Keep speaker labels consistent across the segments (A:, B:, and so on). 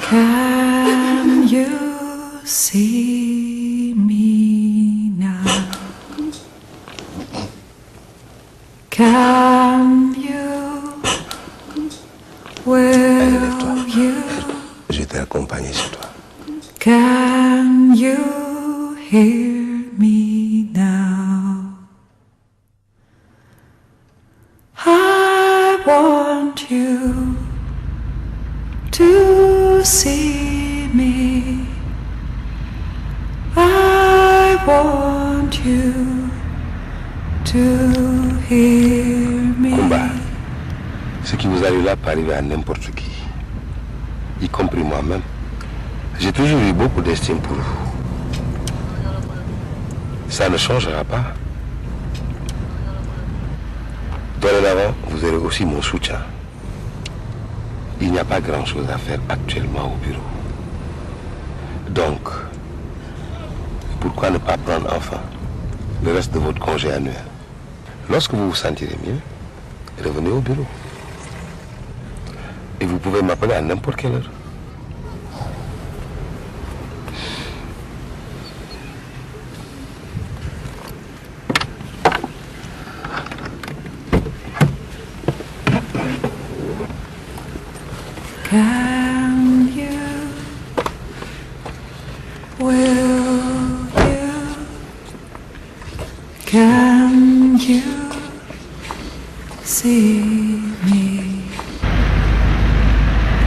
A: Can you see me now? Can you? Will you?
B: Je t'ai accompagné chez toi.
A: Can you hear me now? I want you to see me. I want you to hear me.
B: Kumba, ce qui vous arrive là peut arriver à n'importe qui, y compris moi-même. J'ai toujours eu beaucoup d'estime pour vous. Ça ne changera pas. Dorénavant, vous aurez aussi mon soutien. Il n'y a pas grand-chose à faire actuellement au bureau. Donc, pourquoi ne pas prendre enfin le reste de votre congé annuel? Lorsque vous vous sentirez mieux, revenez au bureau. Et vous pouvez m'appeler à n'importe quelle heure.
A: Can you? Will you? Can you see me?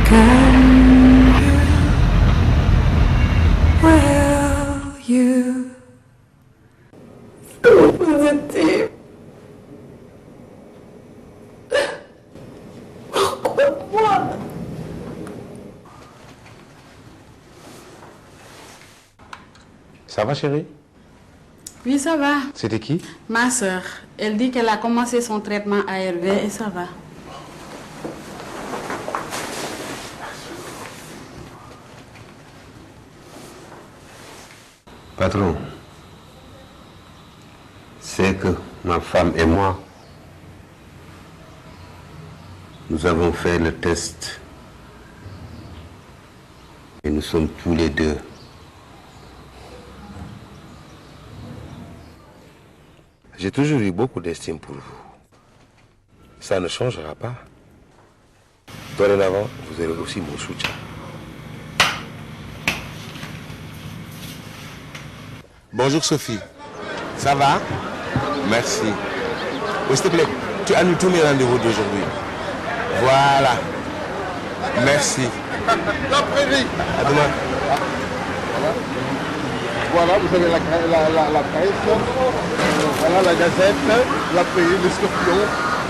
A: Can you? Will you? So positive. Pourquoi?
B: Ça va, chérie?
C: Oui, ça va.
B: C'était qui?
C: Ma soeur, elle dit qu'elle a commencé son traitement ARV et ça va.
B: Patron, c'est que ma femme et moi, nous avons fait le test et nous sommes tous les deux. J'ai toujours eu beaucoup d'estime pour vous. Ça ne changera pas. Dorénavant, vous aurez aussi mon soutien. Bonjour Sophie. Ça va? Merci. Oui, s'il te plaît, tu annules tous mes rendez-vous d'aujourd'hui. Voilà. Merci. À demain.
D: Voilà, vous avez la presse, voilà la gazette, la presse, le scorpion.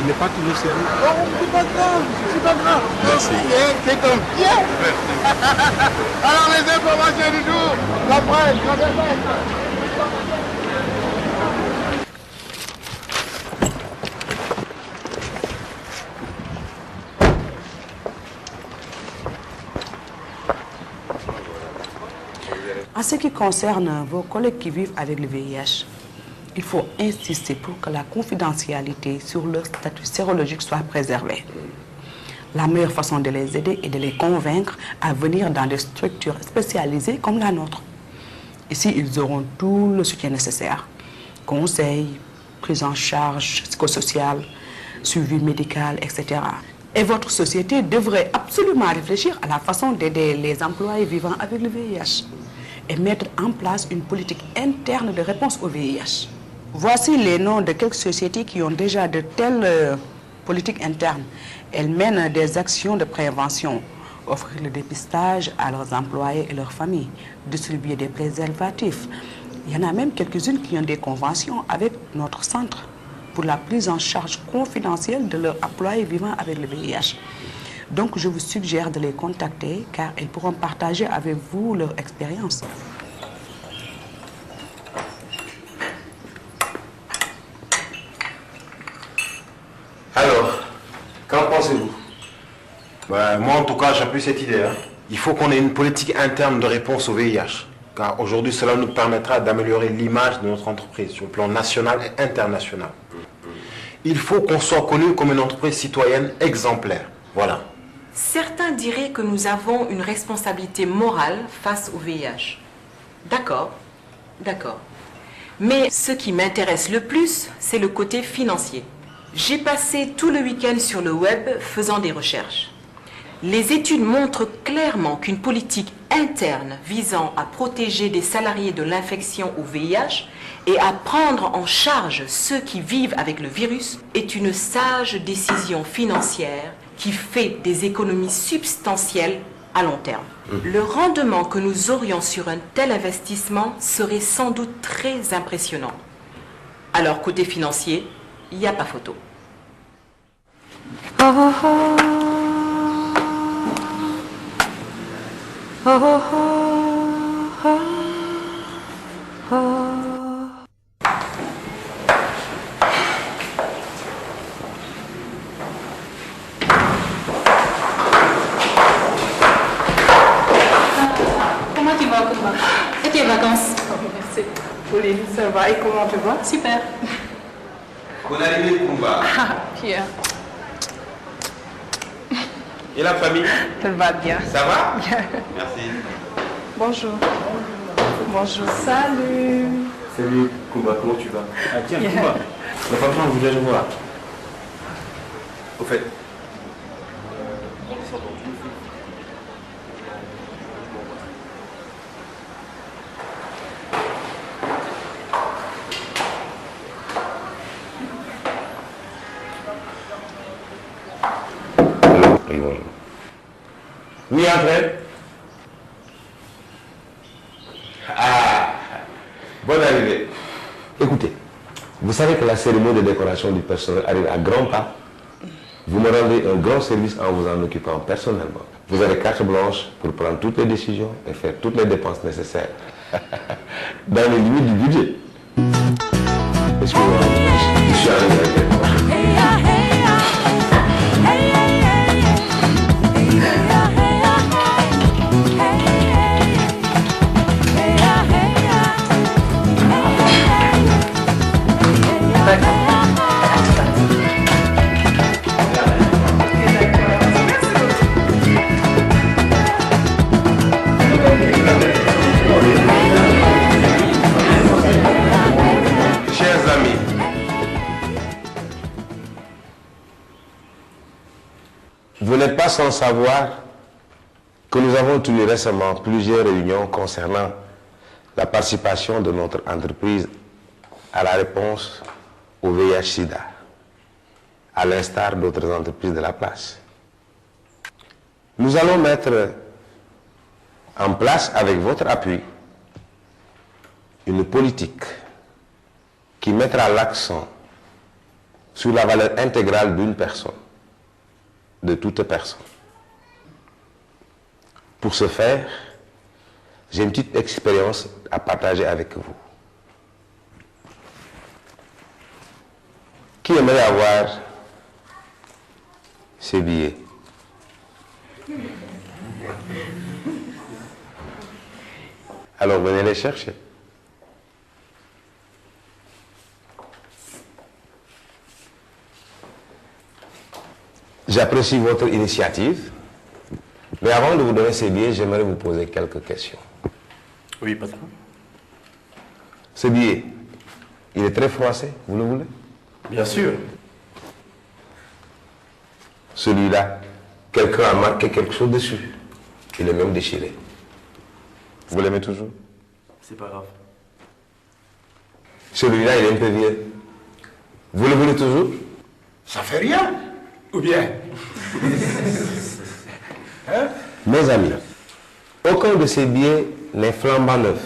B: Il n'est pas toujours sérieux.
D: Oh, c'est pas grave, c'est pas grave.
B: Merci.
D: C'est comme bien. Alors les informations du jour, la presse, la gazette.
E: En ce qui concerne vos collègues qui vivent avec le VIH, il faut insister pour que la confidentialité sur leur statut sérologique soit préservée. La meilleure façon de les aider est de les convaincre à venir dans des structures spécialisées comme la nôtre. Ici, ils auront tout le soutien nécessaire. Conseils, prise en charge psychosociale, suivi médical, etc. Et votre société devrait absolument réfléchir à la façon d'aider les employés vivant avec le VIH et mettre en place une politique interne de réponse au VIH. Voici les noms de quelques sociétés qui ont déjà de telles politiques internes. Elles mènent des actions de prévention, offrir le dépistage à leurs employés et leurs familles, distribuer des préservatifs. Il y en a même quelques-unes qui ont des conventions avec notre centre pour la prise en charge confidentielle de leurs employés vivant avec le VIH. Donc, je vous suggère de les contacter car elles pourront partager avec vous leur expérience.
B: Alors, qu'en pensez-vous?
F: Moi, en tout cas, j'appuie cette idée. Il faut qu'on ait une politique interne de réponse au VIH. Car aujourd'hui, cela nous permettra d'améliorer l'image de notre entreprise sur le plan national et international. Il faut qu'on soit connu comme une entreprise citoyenne exemplaire. Voilà.
G: Certains diraient que nous avons une responsabilité morale face au VIH. D'accord, d'accord. Mais ce qui m'intéresse le plus, c'est le côté financier. J'ai passé tout le week-end sur le web faisant des recherches. Les études montrent clairement qu'une politique interne visant à protéger des salariés de l'infection au VIH et à prendre en charge ceux qui vivent avec le virus est une sage décision financière qui fait des économies substantielles à long terme. Le rendement que nous aurions sur un tel investissement serait sans doute très impressionnant. Alors, côté financier, il n'y a pas photo.
C: Comment tu vas, Kumba? Et tes vacances?
E: Merci. Pauline, ça va et comment tu vas?
C: Super.
B: Bonne arrivée, Kumba.
E: Pierre,
B: Et la famille?
E: ça va bien.
B: Ça va? Merci.
E: Bonjour. Bonjour. Salut.
F: Salut Kumba, comment tu vas? Ah tiens, Kumba, le patron voulait te voir. Au fait,
B: Oui, André. Ah, bonne arrivée. Écoutez, vous savez que la cérémonie de décoration du personnel arrive à grands pas. Vous me rendez un grand service en vous en occupant personnellement. Vous avez carte blanche pour prendre toutes les décisions et faire toutes les dépenses nécessaires. Dans les limites du budget. Excusez-moi, je suis arrivé avec les poches. Chers amis, vous n'êtes pas sans savoir que nous avons tenu récemment plusieurs réunions concernant la participation de notre entreprise à la réponse au VIH-Sida, à l'instar d'autres entreprises de la place. Nous allons mettre en place, avec votre appui, une politique qui mettra l'accent sur la valeur intégrale d'une personne, de toute personne. Pour ce faire, j'ai une petite expérience à partager avec vous. Qui aimerait avoir ces billets? Alors venez les chercher. J'apprécie votre initiative, mais avant de vous donner ces billets, j'aimerais vous poser quelques questions.
F: oui patron.
B: Ce billet, il est très froissé, vous le voulez?
F: Bien sûr.
B: Celui-là, quelqu'un a marqué quelque chose dessus. Il est même déchiré. Vous l'aimez toujours?
F: C'est pas grave.
B: Celui-là, il est un peu vieux. Vous le voulez toujours?
D: Ça fait rien. Ou bien?
B: Mes amis, aucun de ces billets n'est flambant neuf.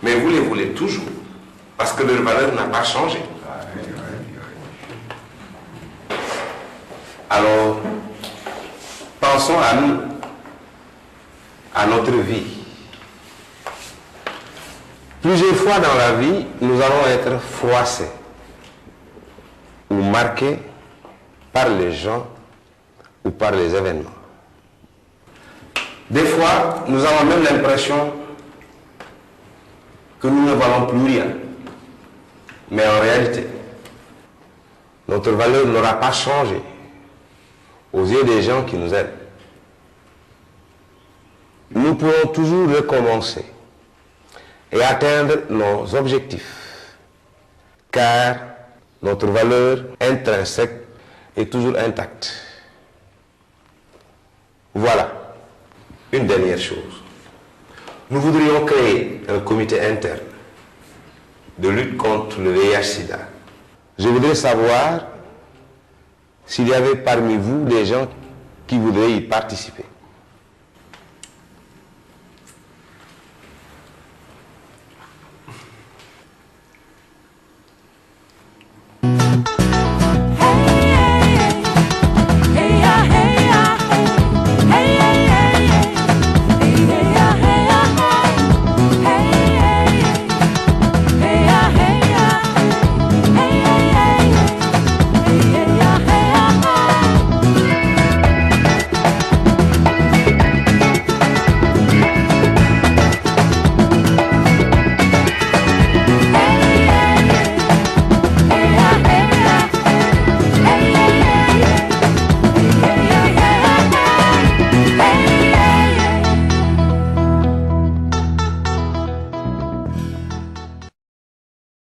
B: Mais vous les voulez toujours, parce que leur valeur n'a pas changé. Alors, pensons à nous, à notre vie. Plusieurs fois dans la vie, nous allons être froissés ou marqués par les gens ou par les événements. Des fois, nous avons même l'impression que nous ne valons plus rien. Mais en réalité, notre valeur n'aura pas changé. aux yeux des gens qui nous aiment. Nous pourrons toujours recommencer et atteindre nos objectifs, car notre valeur intrinsèque est toujours intacte. Voilà, une dernière chose. Nous voudrions créer un comité interne de lutte contre le VIH-Sida. Je voudrais savoir s'il y avait parmi vous des gens qui voudraient y participer.